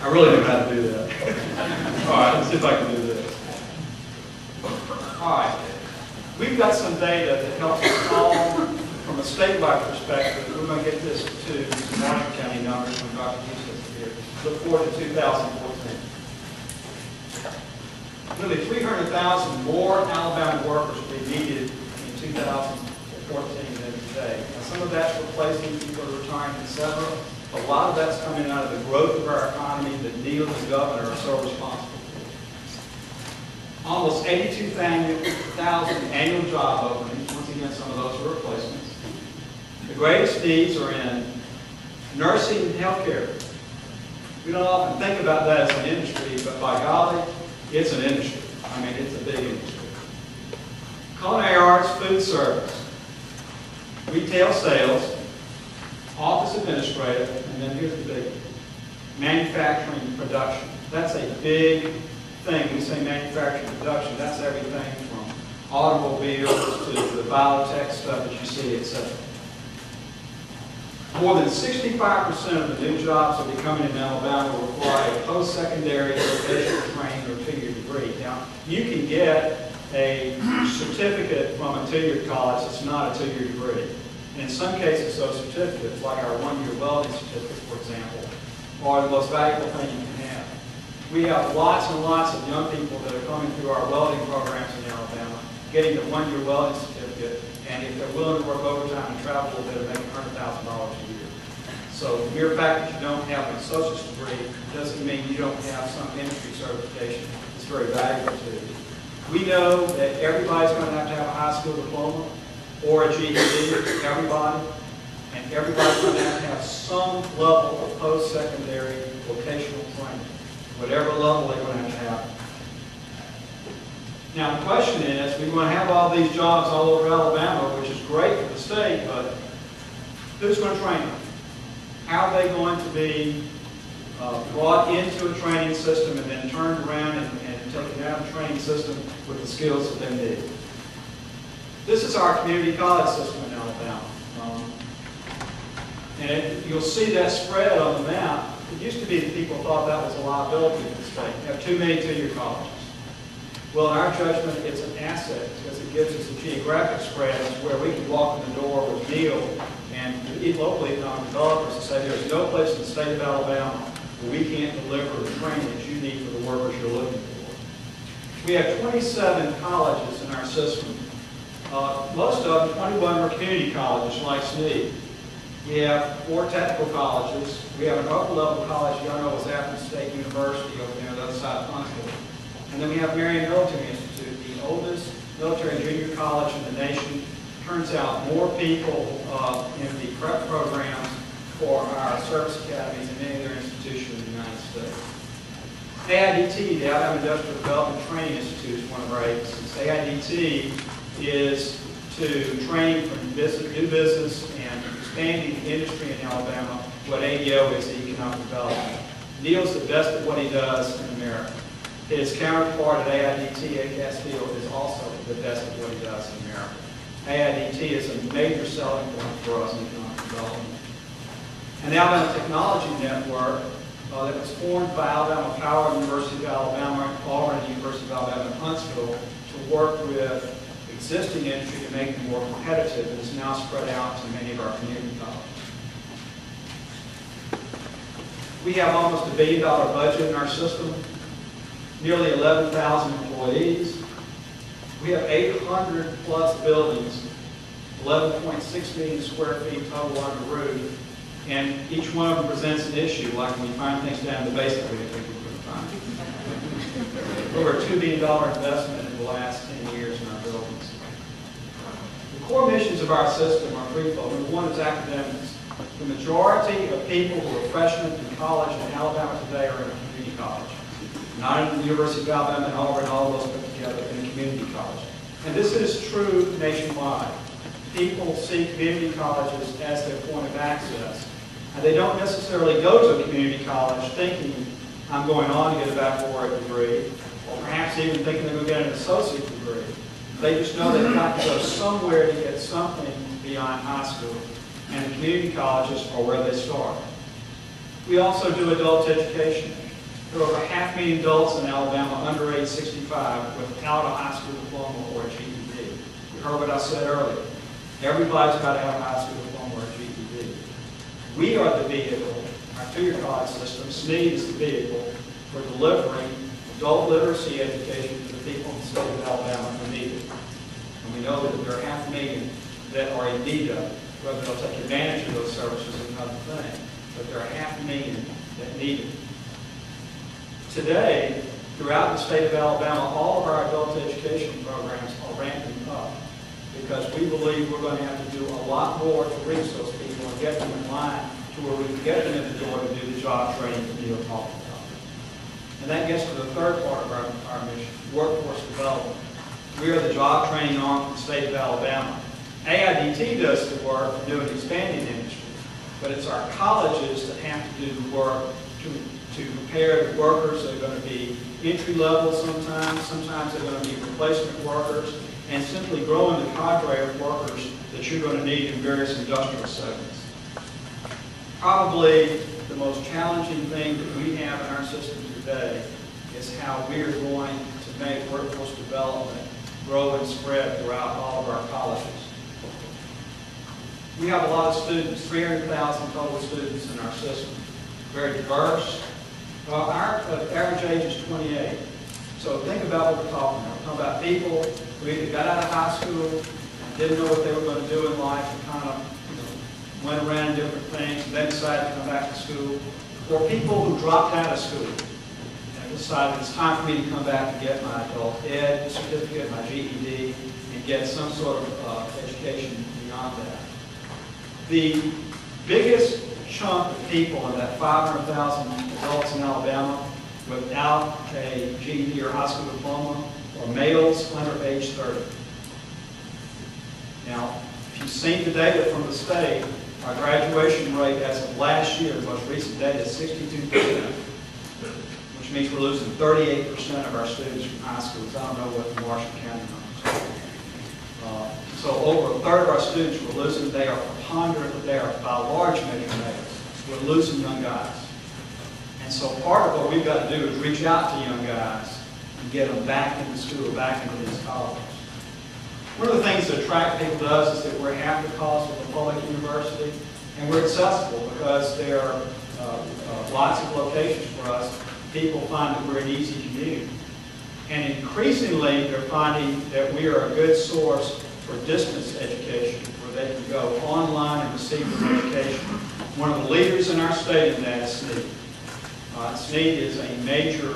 I really don't know how to do that. All right, let's see if I can do this. All right. We've got some data that helps us all, from a statewide perspective. We're going to get this to Marshall County numbers when Dr. Houston is here. Look forward to 2014. Nearly 300,000 more Alabama workers will be needed in 2014 than today. Now, some of that's replacing people who are retiring, etc. A lot of that's coming out of the growth of our economy that Neil, the governor, are so responsible for. Almost 82,000 annual job openings. Once again, some of those are replacements. The greatest needs are in nursing and healthcare. We don't often think about that as an industry, but by golly, it's an industry. I mean, it's a big industry. Culinary arts, food service, retail sales, office administrative, and then here's the big one, manufacturing and production. That's a big thing. When we say manufacturing and production, that's everything from automobiles to the biotech stuff that you see, etc. More than 65% of the new jobs that will be coming in Alabama will require a post-secondary vocational training or two-year degree. Now, you can get a certificate from a two-year college that's not a two-year degree. And in some cases, those certificates, like our one-year welding certificate, for example, are the most valuable thing you can have. We have lots and lots of young people that are coming through our welding programs in Alabama, getting the one-year welding certificate, and if they're willing to work overtime and travel a little bit, they're making $100,000 a year. So the mere fact that you don't have an associate's degree doesn't mean you don't have some industry certification. It's very valuable to you. We know that everybody's going to have a high school diploma or a GED, everybody, and everybody's going to have some level of post-secondary vocational training, whatever level they're going to have. Now the question is, we're going to have all these jobs all over Alabama, which is great for the state, but who's going to train them? How are they going to be brought into a training system and then turned around and taken out of the training system with the skills that they need? This is our community college system in Alabama. You'll see that spread on the map. It used to be that people thought that was a liability for the state. We have too many two-year colleges. Well, in our judgment, it's an asset because it gives us a geographic spread where we can walk in the door with Neil and local economic developers and say there's no place in the state of Alabama where we can't deliver the training that you need for the workers you're looking for. We have 27 colleges in our system. Most of them, 21 are community colleges like Sneed. We have 4 technical colleges. We have an upper-level college, y'all know, is Athens State University over there on the other side of Huntsville. And then we have Marion Military Institute, the oldest military junior college in the nation. Turns out more people in the prep programs for our service academies than any other institution in the United States. AIDT, the Alabama Industrial Development Training Institute, is one of our agencies. AIDT is to train for new business and expanding the industry in Alabama. What ADO is economic development. Neil's the best at what he does in America. His counterpart at AIDT, Castile, is also the best at what he does in America. AIDT is a major selling point for us in economic development. And the Alabama Technology Network that was formed by Alabama Power, University of Alabama, Auburn, and University of Alabama in Huntsville to work with existing industry to make them more competitive, and is now spread out to many of our community colleges. We have almost $1 billion budget in our system, nearly 11,000 employees. We have 800 plus buildings, 11.6 million square feet total on the roof, and each one of them presents an issue, like when you find things down in the basement we didn't think we were going to find. Over a $2 billion investment in the last 10 years in our buildings. The core missions of our system are threefold. Number one is academics. The majority of people who are freshmen in college in Alabama today are in a community college. Not in the University of Alabama and Auburn, all of those put together in a community college. And this is true nationwide. People see community colleges as their point of access. And they don't necessarily go to a community college thinking, I'm going on to get a baccalaureate degree, or perhaps even thinking they're going to get an associate degree. They just know they've got to go somewhere to get something beyond high school. And the community colleges are where they start. We also do adult education. There are over 500,000 adults in Alabama under age 65 without a high school diploma or a GED. You heard what I said earlier. Everybody's got to have a high school diploma or a GED. We are the vehicle, our two-year college system, SNEED is the vehicle for delivering adult literacy education to the people in the state of Alabama who need it. And we know that there are 500,000 that are in need of it. Whether they'll take advantage of those services is another thing. But there are 500,000 that need it. Today, throughout the state of Alabama, all of our adult education programs are ramping up because we believe we're going to have to do a lot more to reach those people and get them in line to where we can get them in the door to do the job training that Neil talked about. And that gets to the third part of our mission, workforce development. We are the job training arm for the state of Alabama. AIDT does the work of doing expanding industry, but it's our colleges that have to do the work to prepare the workers that are going to be entry-level sometimes they're going to be replacement workers, and simply growing the cadre of workers that you're going to need in various industrial segments. Probably the most challenging thing that we have in our system today is how we are going to make workforce development grow and spread throughout all of our colleges. We have a lot of students, 300,000 total students in our system, very diverse. Well, our average age is 28. So think about what we're talking about. We're talking about people who either got out of high school and didn't know what they were going to do in life and kind of went around different things and then decided to come back to school. Or people who dropped out of school and decided it's time for me to come back and get my adult ed certificate, my GED, and get some sort of education beyond that. The biggest chunk of people in that 500,000 adults in Alabama without a GED or high school diploma are males under age 30. Now, if you've seen the data from the state, our graduation rate as of last year, the most recent data, is 62%, which means we're losing 38% of our students from high schools. I don't know what the Marshall County numbers are. So over a third of our students we're losing. They are preponderant, they are by large measure males. We're losing young guys. And so part of what we've got to do is reach out to young guys and get them back into school, back into these colleges. One of the things that attract people to us is that we're half the cost of a public university, and we're accessible because there are lots of locations for us. People find that we're an easy commute. And increasingly, they're finding that we are a good source for distance education, where they can go online and receive their education. One of the leaders in our state in that is SNEED. SNEED is a major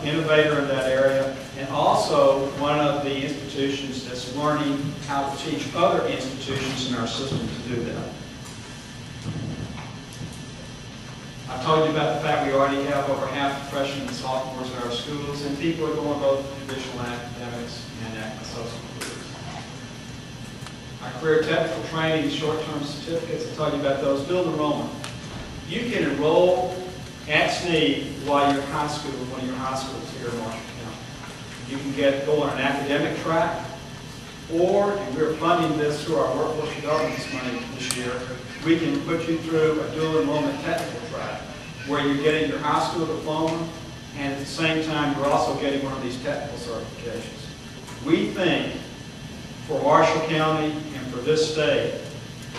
innovator in that area, and also one of the institutions that's learning how to teach other institutions in our system to do that. I told you about the fact we already have over half the freshmen and sophomores in our schools, and people are going both traditional academics and social careers. Our career technical training, short-term certificates, I told you about those. Build enrollment. You can enroll at SNEED while you're in high school, one of your high schools here in Marshall County. You can go on an academic track, or, and we're funding this through our workforce development money this year, we can put you through a dual enrollment technical track where you're getting your high school diploma and at the same time you're also getting one of these technical certifications. We think for Marshall County and for this state,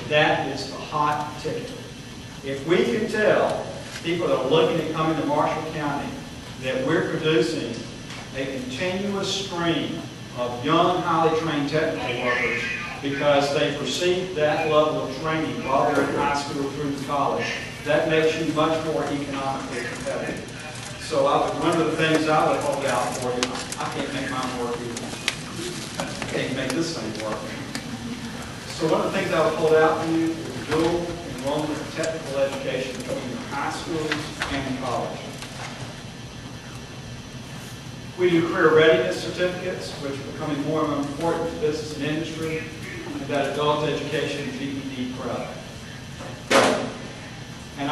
that is the hot ticket. If we can tell people that are looking at coming to Marshall County that we're producing a continuous stream of young, highly trained technical workers because they've received that level of training while they're in high school through to college, that makes you much more economically competitive. So one of the things I would hold out for you, I can't make mine work either. I can't make this thing work. So one of the things I would hold out for you is dual enrollment of technical education between your high schools and college. We do career readiness certificates, which are becoming more and more important to business and industry, and that adult education GED prep. And